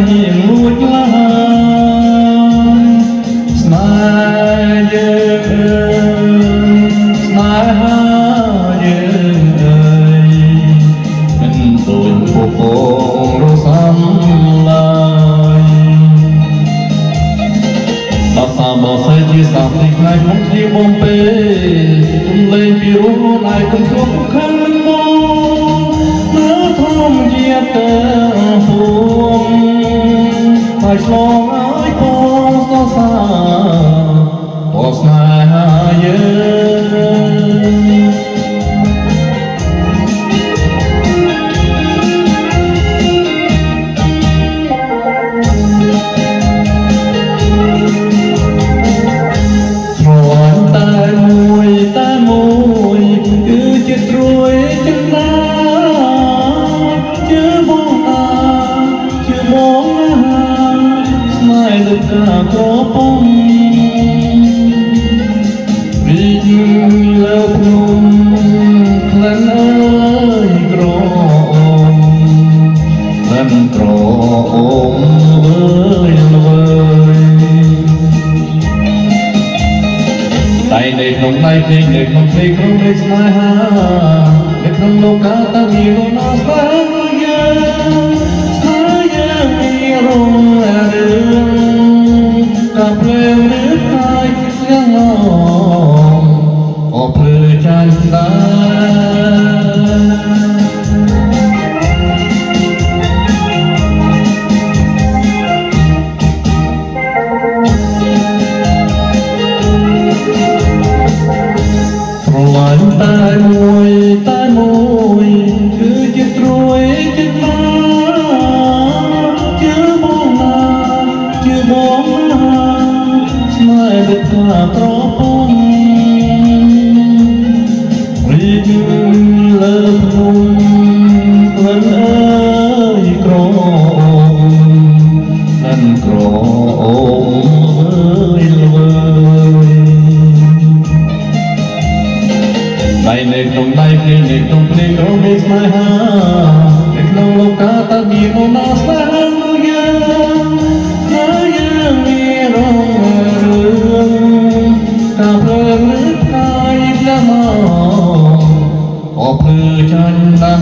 ហ៊ានលួចឡាស្នេហ៍យើងស្នេហាយើងអើយមិនដូចពពងរសាំឡើយបើសាបើសេជាសាស្ត្រីខ្មែរក្នុងជាបំពេគុំលេងពីរូបខ្លួនឯងគុំធ្លាប់ខឹងមិនមកមើលធំជាទៅពួងហើយឆ្លងឲ្យពងសរសើរពណ៌ស្នេហាយើងគឺជាត្រួយចិន្តាជាបងតាជាបងណាស្នេហ៍លើកាក្រពំរីកលើភ្នំក្លិនអើយក្រអូនក្លិនក្រអូនវើយវើយតែនៅក្នុងដៃភ្លេងនៅក្នុងភ្លេងក្នុងនៃស្នេហានៅក្នុងលោកកាតើមាននរណាស្នេហាយើងមានរងរឿងកាប់ភ្លើងឬកាយយ៉ាងងអបភ្លឺចាញ់ដាតែមួយគឺជាត្រួយចិន្តាជាបងណាជាបងណាស្នេហ៍ដូចថាក្រពំរីកលើភ្នំក្លិនអើយក្រអូនក្លិនក្រអូនវើយតែនៅក្នុងដៃភ្លេងនៅក្នុងភ្លេងរំលេចស្នេហានៅក្នុងលោកកាតើមាននរណាស្នេហាយើងហើយយើងមានរងរឿងកាប់ភ្លើងឬផ្កាយផ្លែមកអបភ្លឺចាញ់ដា